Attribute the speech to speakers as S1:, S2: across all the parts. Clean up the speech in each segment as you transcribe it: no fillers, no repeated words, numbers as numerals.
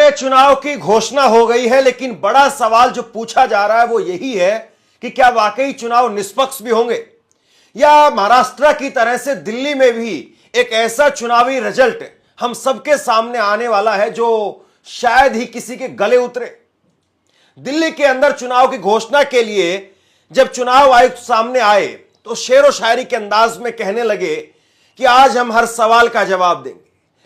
S1: में चुनाव की घोषणा हो गई है, लेकिन बड़ा सवाल जो पूछा जा रहा है वो यही है कि क्या वाकई चुनाव निष्पक्ष भी होंगे, या महाराष्ट्र की तरह से दिल्ली में भी एक ऐसा चुनावी रिजल्ट हम सबके सामने आने वाला है जो शायद ही किसी के गले उतरे। दिल्ली के अंदर चुनाव की घोषणा के लिए जब चुनाव आयुक्त सामने आए तो शेरो शायरी के अंदाज में कहने लगे कि आज हम हर सवाल का जवाब देंगे,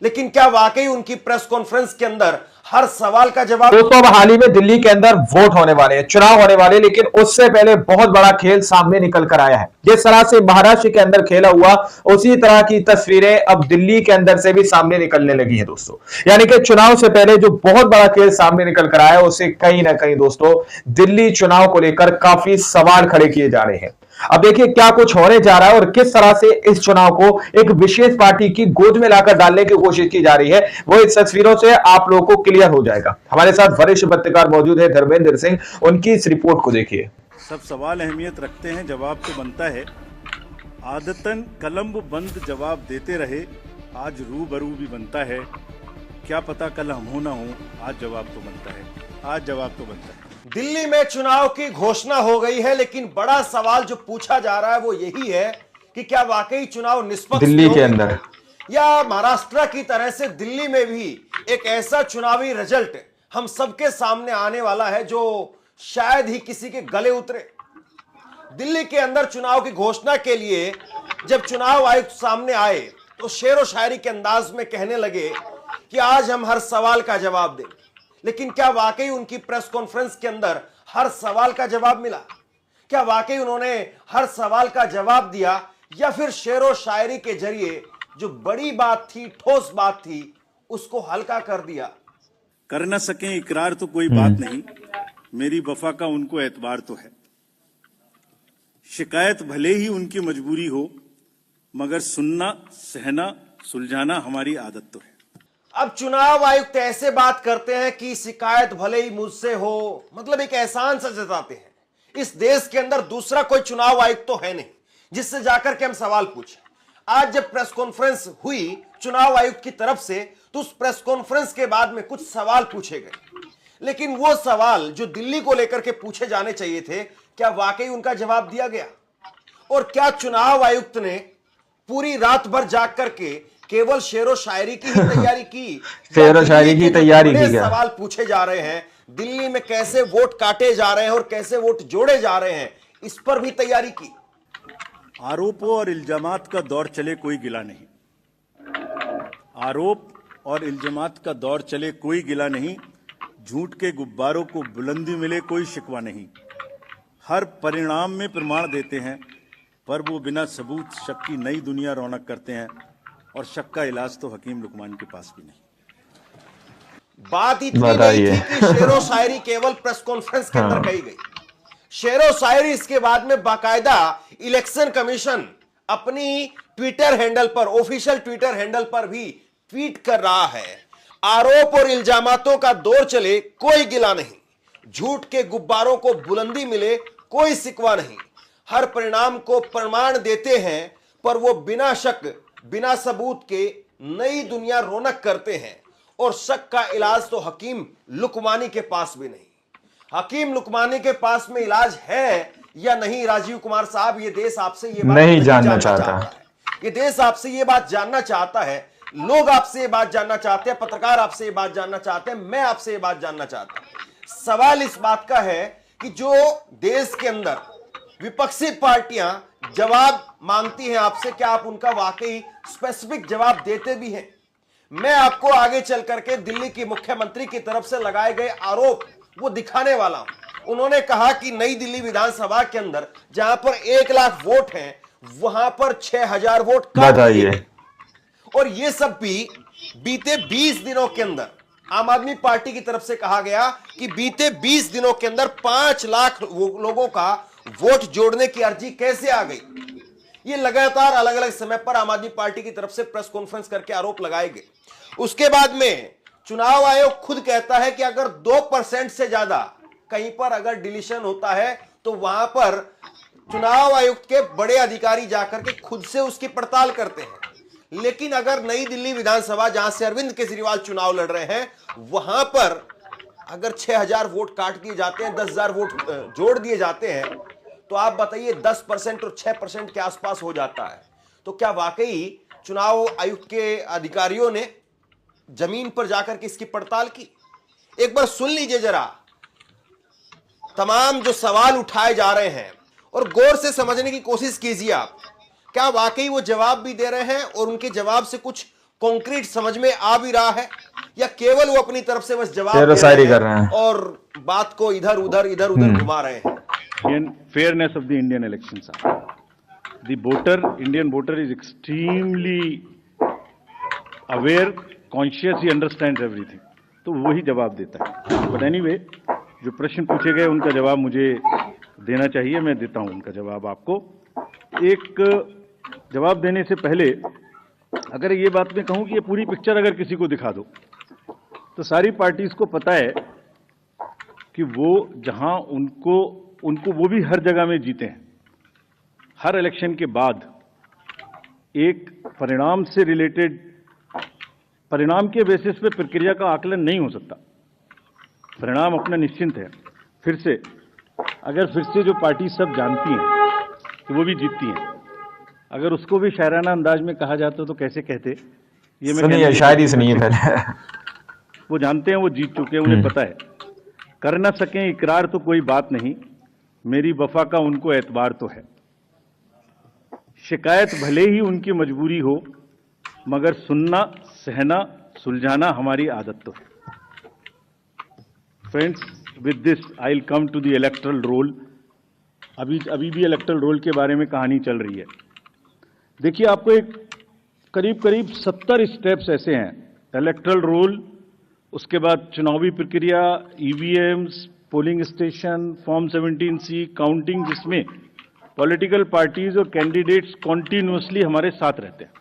S1: लेकिन क्या वाकई उनकी प्रेस कॉन्फ्रेंस के अंदर हर सवाल का जवाब?
S2: दोस्तों, अब हाल ही में दिल्ली के अंदर वोट होने वाले हैं, चुनाव होने वाले हैं, लेकिन उससे पहले बहुत बड़ा खेल सामने निकल कर आया है। जिस तरह से महाराष्ट्र के अंदर खेला हुआ, उसी तरह की तस्वीरें अब दिल्ली के अंदर से भी सामने निकलने लगी है दोस्तों। यानी कि चुनाव से पहले जो बहुत बड़ा खेल सामने निकल कर आया है, उससे कहीं ना कहीं दोस्तों दिल्ली चुनाव को लेकर काफी सवाल खड़े किए जा रहे हैं। अब देखिए क्या कुछ होने जा रहा है और किस तरह से इस चुनाव को एक विशेष पार्टी की गोद में लाकर डालने की कोशिश की जा रही है, वो इस तस्वीरों से आप लोगों को क्लियर हो जाएगा। हमारे साथ वरिष्ठ पत्रकार मौजूद है धर्मेंद्र सिंह, उनकी इस रिपोर्ट को देखिए।
S3: सब सवाल अहमियत रखते हैं, जवाब तो बनता है। आदतन कलम बंद जवाब देते रहे, आज रूबरू भी बनता है। क्या पता कल हम हो ना हो, आज जवाब तो बनता है, आज जवाब तो बनता है।
S1: दिल्ली में चुनाव की घोषणा हो गई है, लेकिन बड़ा सवाल जो पूछा जा रहा है वो यही है कि क्या वाकई चुनाव निष्पक्ष
S2: दिल्ली के अंदर,
S1: या महाराष्ट्र की तरह से दिल्ली में भी एक ऐसा चुनावी रिजल्ट हम सबके सामने आने वाला है जो शायद ही किसी के गले उतरे। दिल्ली के अंदर चुनाव की घोषणा के लिए जब चुनाव आयुक्त सामने आए तो शेरो शायरी के अंदाज में कहने लगे कि आज हम हर सवाल का जवाब देंगे, लेकिन क्या वाकई उनकी प्रेस कॉन्फ्रेंस के अंदर हर सवाल का जवाब मिला? क्या वाकई उन्होंने हर सवाल का जवाब दिया, या फिर शेरो शायरी के जरिए जो बड़ी बात थी, ठोस बात थी, उसको हल्का कर दिया?
S3: कर न सके इकरार तो कोई बात नहीं, मेरी वफा का उनको एतबार तो है। शिकायत भले ही उनकी मजबूरी हो, मगर सुनना, सहना, सुलझाना हमारी आदत तो है।
S1: अब चुनाव आयुक्त ऐसे बात करते हैं कि शिकायत भले ही मुझसे हो, मतलब एक एहसान सा जताते हैं। इस देश के अंदर दूसरा कोई चुनाव आयुक्त तो है नहीं जिससे जाकर के हम सवाल पूछें। आज जब प्रेस कॉन्फ्रेंस हुई चुनाव आयुक्त की तरफ से, तो उस प्रेस कॉन्फ्रेंस के बाद में कुछ सवाल पूछे गए, लेकिन वो सवाल जो दिल्ली को लेकर के पूछे जाने चाहिए थे, क्या वाकई उनका जवाब दिया गया? और क्या चुनाव आयुक्त ने पूरी रात भर जाग करके केवल शेरो शायरी की ही तैयारी की?
S2: शेरो शायरी की तैयारी की?
S1: सवाल पूछे जा रहे हैं, दिल्ली में कैसे वोट काटे जा रहे हैं और कैसे वोट जोड़े जा रहे हैं, इस पर भी तैयारी की?
S3: आरोपों और इल्जामात का दौर चले, कोई गिला नहीं। आरोप और इल्जामात का दौर चले, कोई गिला नहीं। झूठ के गुब्बारों को बुलंदी मिले, कोई शिकवा नहीं। हर परिणाम में प्रमाण देते हैं, पर वो बिना सबूत शक की नई दुनिया रौनक करते हैं, और शक का इलाज तो हकीम लुकमान के पास भी नहीं।
S1: बात इतनी नहीं थी कि शेरो शायरी केवल प्रेस कॉन्फ्रेंस के अंदर कही गई। शेरो शायरी इसके बाद में बाकायदा इलेक्शन कमीशन अपनी ट्विटर हैंडल पर, ऑफिशियल ट्विटर हैंडल पर भी ट्वीट कर रहा है। आरोप और इल्जामातों का दौर चले, कोई गिला नहीं। झूठ के गुब्बारों को बुलंदी मिले, कोई सिकवा नहीं। हर परिणाम को प्रमाण देते हैं, पर वो बिना शक, बिना सबूत के नई दुनिया रौनक करते हैं, और शक का इलाज तो हकीम लुकमानी के पास भी नहीं। हकीम लुकमानी के पास में इलाज है या नहीं, राजीव कुमार साहब, ये देश आपसे ये बात नहीं जानना चाहता है। ये देश आपसे ये बात जानना चाहता है, लोग आपसे ये बात जानना चाहते हैं, पत्रकार आपसे ये बात जानना चाहते हैं, मैं आपसे ये बात जानना चाहता हूं। सवाल इस बात का है कि जो देश के अंदर विपक्षी पार्टियां जवाब मांगती हैं आपसे, क्या आप उनका वाकई स्पेसिफिक जवाब देते भी हैं? मैं आपको आगे चल करके दिल्ली की मुख्यमंत्री की तरफ से लगाए गए आरोप वो दिखाने वाला हूं। उन्होंने कहा कि नई दिल्ली विधानसभा के अंदर जहां पर 1 लाख वोट हैं, वहां पर 6000 वोट काट दिए गए। और ये सब भी बीते 20 दिनों के अंदर आम आदमी पार्टी की तरफ से कहा गया कि बीते 20 दिनों के अंदर 5 लाख लोगों का वोट जोड़ने की अर्जी कैसे आ गई? ये लगातार अलग अलग समय पर आम आदमी पार्टी की तरफ से प्रेस कॉन्फ्रेंस करके आरोप लगाए गए। उसके बाद में चुनाव आयोग खुद कहता है कि अगर 2% से ज्यादा कहीं पर अगर डिलीशन होता है तो वहां पर चुनाव आयुक्त के बड़े अधिकारी जाकर के खुद से उसकी पड़ताल करते हैं। लेकिन अगर नई दिल्ली विधानसभा, जहां से अरविंद केजरीवाल चुनाव लड़ रहे हैं, वहां पर अगर 6000 वोट काट दिए जाते हैं, 10,000 वोट जोड़ दिए जाते हैं, तो आप बताइए 10% और 6% के आसपास हो जाता है। तो क्या वाकई चुनाव आयुक्त के अधिकारियों ने जमीन पर जाकर के इसकी पड़ताल की? एक बार सुन लीजिए जरा तमाम जो सवाल उठाए जा रहे हैं और गौर से समझने की कोशिश कीजिए आप, क्या वाकई वो जवाब भी दे रहे हैं और उनके जवाब से कुछ कॉन्क्रीट समझ में आ भी रहा है, या केवल वो अपनी तरफ से बस जवाब दे रहे हैं और बात को इधर उधर घुमा रहे हैं।
S3: Fairness of the Indian elections, the voter, Indian voter is extremely aware, conscious, he understands everything, तो वही जवाब देता है। बट एनीवे, जो प्रश्न पूछे गए उनका जवाब मुझे देना चाहिए, मैं देता हूं उनका जवाब आपको। एक जवाब देने से पहले अगर ये बात मैं कहूं कि ये पूरी पिक्चर अगर किसी को दिखा दो, तो सारी पार्टीज को पता है कि वो जहां उनको वो भी हर जगह में जीते हैं। हर इलेक्शन के बाद एक परिणाम से रिलेटेड, परिणाम के बेसिस पे प्रक्रिया का आकलन नहीं हो सकता। परिणाम अपना निश्चिंत है। फिर से जो पार्टी सब जानती हैं कि वो भी जीतती हैं, अगर उसको भी शायराना अंदाज में कहा जाता तो कैसे कहते? ये मैं
S2: शायरी सुनिए पहले।
S3: वो जानते हैं, वो जीत चुके हैं, उन्हें पता है। कर ना सकें इकरार तो कोई बात नहीं, मेरी वफा का उनको एतबार तो है। शिकायत भले ही उनकी मजबूरी हो, मगर सुनना, सहना, सुलझाना हमारी आदत तो है। Friends, with this I will come to the electoral roll. अभी भी इलेक्टरल रोल के बारे में कहानी चल रही है। देखिए, आपको एक करीब 70 स्टेप्स ऐसे हैं। इलेक्टरल रोल, उसके बाद चुनावी प्रक्रिया, EVMs, polling station, form 17C, counting, जिसमें पॉलिटिकल पार्टीज और कैंडिडेट्स कॉन्टिन्यूसली हमारे साथ रहते हैं।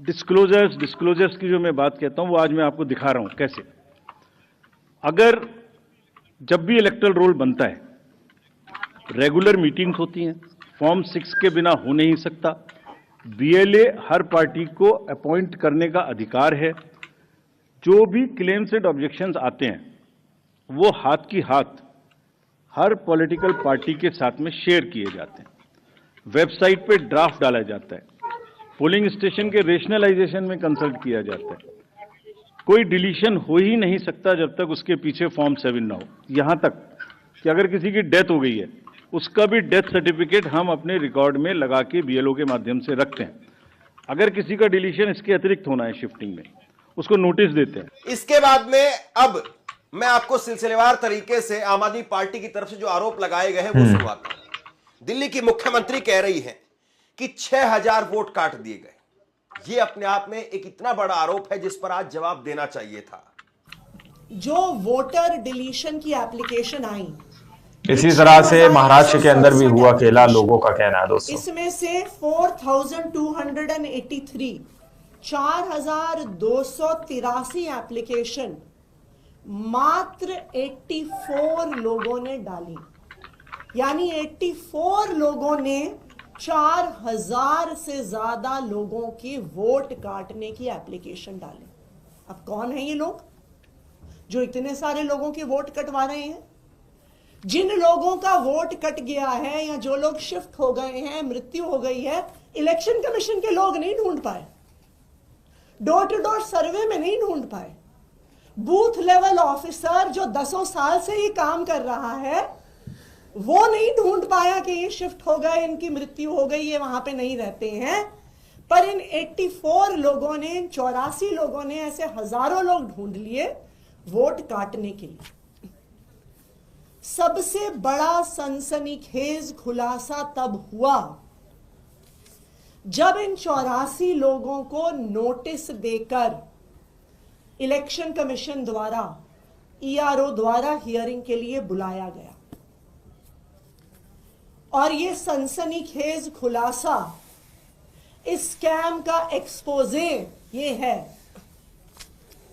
S3: डिस्क्लोजर्स की जो मैं बात कहता हूं, वो आज मैं आपको दिखा रहा हूं कैसे। अगर जब भी इलेक्टरल रोल बनता है, रेगुलर मीटिंग्स होती हैं, फॉर्म 6 के बिना हो नहीं सकता। बीएलए हर पार्टी को अपॉइंट करने का अधिकार है। जो भी क्लेम्स एंड ऑब्जेक्शंस आते हैं, वो हाथ की हाथ हर पॉलिटिकल पार्टी के साथ में शेयर किए जाते हैं। वेबसाइट पे ड्राफ्ट डाला जाता है। पोलिंग स्टेशन के रेशनलाइजेशन में कंसल्ट किया जाता है। कोई डिलीशन हो ही नहीं सकता जब तक उसके पीछे फॉर्म 7 ना हो। यहां तक कि अगर किसी की डेथ हो गई है, उसका भी डेथ सर्टिफिकेट हम अपने रिकॉर्ड में लगा के बीएलओ के माध्यम से रखते हैं। अगर किसी का डिलीशन इसके अतिरिक्त होना है शिफ्टिंग में, उसको नोटिस देते हैं।
S1: इसके बाद में अब मैं आपको सिलसिलेवार तरीके से आम आदमी पार्टी की तरफ से जो आरोप लगाए गए हैं वो सुनवाता हूं। दिल्ली की मुख्यमंत्री कह रही है कि 6000 वोट काट दिए गए। ये अपने आप में एक इतना बड़ा आरोप है जिस पर आज जवाब देना चाहिए था।
S4: जो वोटर डिलीशन की एप्लीकेशन आई,
S2: इसी तरह से महाराष्ट्र के अंदर भी हुआ खेला, लोगों का कहना है दोस्तों।
S4: इसमें से 4283 4283 एप्लीकेशन मात्र 84 लोगों ने डाली। यानी 84 लोगों ने 4000 से ज्यादा लोगों की वोट काटने की एप्लीकेशन डाली। अब कौन है ये लोग जो इतने सारे लोगों के वोट कटवा रहे हैं? जिन लोगों का वोट कट गया है या जो लोग शिफ्ट हो गए हैं, मृत्यु हो गई है, इलेक्शन कमीशन के लोग नहीं ढूंढ पाए, डोर टू डोर सर्वे में नहीं ढूंढ पाए, बूथ लेवल ऑफिसर जो 10 साल से ये काम कर रहा है वो नहीं ढूंढ पाया कि ये शिफ्ट हो गए, इनकी मृत्यु हो गई, ये वहां पे नहीं रहते हैं। पर इन 84 लोगों ने, 84 लोगों ने, ऐसे हजारों लोग ढूंढ लिए वोट काटने के लिए। सबसे बड़ा सनसनीखेज खुलासा तब हुआ जब इन 84 लोगों को नोटिस देकर इलेक्शन कमीशन द्वारा, ईआरओ द्वारा हियरिंग के लिए बुलाया गया। और ये सनसनीखेज खुलासा, इस स्कैम का एक्सपोजे ये है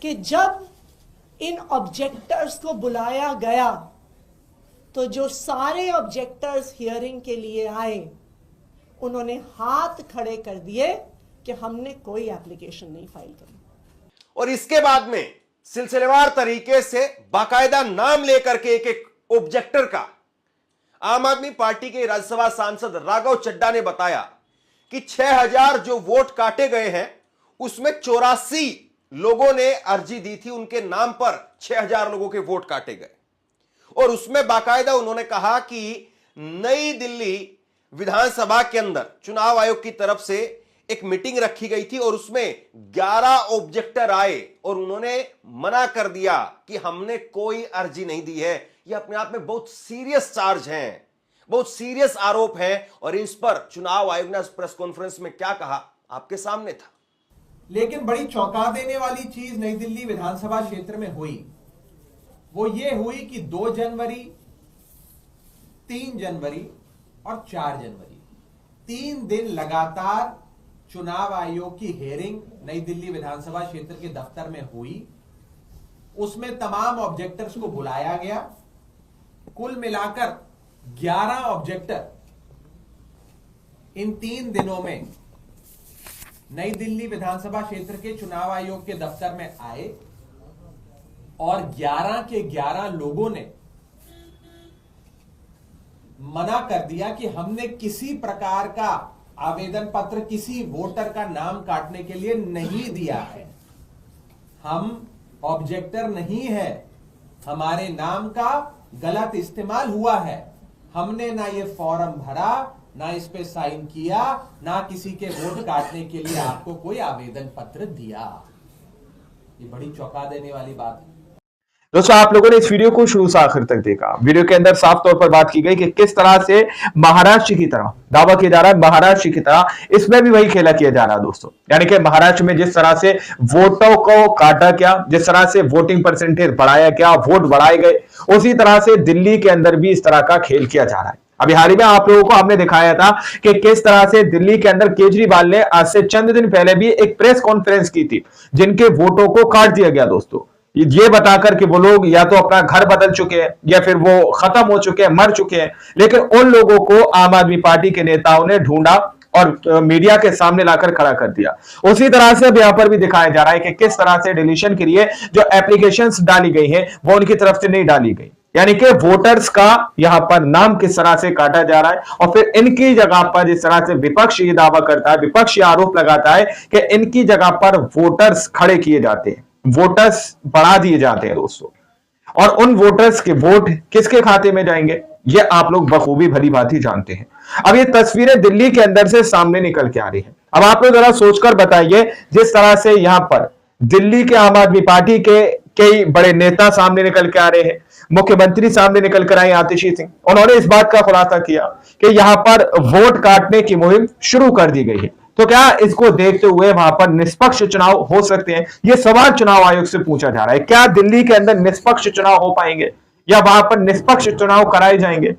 S4: कि जब इन ऑब्जेक्टर्स को बुलाया गया तो जो सारे ऑब्जेक्टर्स हियरिंग के लिए आए, उन्होंने हाथ खड़े कर दिए कि हमने कोई एप्लीकेशन नहीं फाइल करी।
S1: और इसके बाद में सिलसिलेवार तरीके से बाकायदा नाम लेकर के एक एक ऑब्जेक्टर का आम आदमी पार्टी के राज्यसभा सांसद राघव चड्ढा ने बताया कि 6000 जो वोट काटे गए हैं उसमें 84 लोगों ने अर्जी दी थी, उनके नाम पर 6000 लोगों के वोट काटे गए। और उसमें बाकायदा उन्होंने कहा कि नई दिल्ली विधानसभा के अंदर चुनाव आयोग की तरफ से एक मीटिंग रखी गई थी और उसमें 11 ऑब्जेक्टर आए और उन्होंने मना कर दिया कि हमने कोई अर्जी नहीं दी है। यह अपने आप में बहुत सीरियस चार्ज हैं, बहुत सीरियस आरोप हैं और इस पर चुनाव आयोग ने प्रेस कॉन्फ्रेंस में क्या कहा आपके सामने था।
S5: लेकिन बड़ी चौंका देने वाली चीज नई दिल्ली विधानसभा क्षेत्र में हुई, वो ये हुई कि 2 जनवरी, 3 जनवरी और 4 जनवरी 3 दिन लगातार चुनाव आयोग की हेयरिंग नई दिल्ली विधानसभा क्षेत्र के दफ्तर में हुई। उसमें तमाम ऑब्जेक्टर्स को बुलाया गया। कुल मिलाकर 11 ऑब्जेक्टर इन 3 दिनों में नई दिल्ली विधानसभा क्षेत्र के चुनाव आयोग के दफ्तर में आए और 11 के 11 लोगों ने मना कर दिया कि हमने किसी प्रकार का आवेदन पत्र किसी वोटर का नाम काटने के लिए नहीं दिया है, हम ऑब्जेक्टर नहीं है, हमारे नाम का गलत इस्तेमाल हुआ है, हमने ना ये फॉर्म भरा, ना इस पे साइन किया, ना किसी के वोट काटने के लिए आपको कोई आवेदन पत्र दिया। ये बड़ी चौंका देने वाली बात है।
S2: दोस्तों, आप लोगों ने इस वीडियो को शुरू से आखिर तक देखा। वीडियो के अंदर साफ तौर पर बात की गई कि किस तरह से महाराष्ट्र की तरह दावा किया जा रहा है, महाराष्ट्र की तरह इसमें भी वही खेला किया जा रहा है दोस्तों। यानी कि महाराष्ट्र में जिस तरह से वोटों को काटा गया, जिस तरह से वोटिंग परसेंटेज बढ़ाया गया, वोट बढ़ाए गए, उसी तरह से दिल्ली के अंदर भी इस तरह का खेल किया जा रहा है। अभी हाल ही में आप लोगों को हमने दिखाया था कि किस तरह से दिल्ली के अंदर केजरीवाल ने आज से चंद दिन पहले भी एक प्रेस कॉन्फ्रेंस की थी, जिनके वोटों को काट दिया गया दोस्तों, ये बताकर कि वो लोग या तो अपना घर बदल चुके हैं या फिर वो खत्म हो चुके हैं, मर चुके हैं। लेकिन उन लोगों को आम आदमी पार्टी के नेताओं ने ढूंढा और मीडिया के सामने लाकर खड़ा कर दिया। उसी तरह से अब यहां पर भी दिखाया जा रहा है कि किस तरह से डिलीशन के लिए जो एप्लीकेशंस डाली गई हैं वो उनकी तरफ से नहीं डाली गई। यानी कि वोटर्स का यहां पर नाम किस तरह से काटा जा रहा है और फिर इनकी जगह पर जिस तरह से विपक्ष ये दावा करता है, विपक्ष ये आरोप लगाता है कि इनकी जगह पर वोटर्स खड़े किए जाते हैं, वोटर्स बढ़ा दिए जाते हैं दोस्तों। और उन वोटर्स के वोट किसके खाते में जाएंगे ये आप लोग बखूबी भली भांति जानते हैं। अब ये तस्वीरें दिल्ली के अंदर से सामने निकल के आ रही है। अब आप लोग जरा सोचकर बताइए, जिस तरह से यहां पर दिल्ली के आम आदमी पार्टी के कई बड़े नेता सामने निकल के आ रहे हैं, मुख्यमंत्री सामने निकल कर आए आतिशी सिंह, उन्होंने इस बात का खुलासा किया कि यहां पर वोट काटने की मुहिम शुरू कर दी गई है। तो क्या इसको देखते हुए वहां पर निष्पक्ष चुनाव हो सकते हैं? यह सवाल चुनाव आयोग से पूछा जा रहा है। क्या दिल्ली के अंदर निष्पक्ष चुनाव हो पाएंगे या वहां पर निष्पक्ष चुनाव कराए जाएंगे?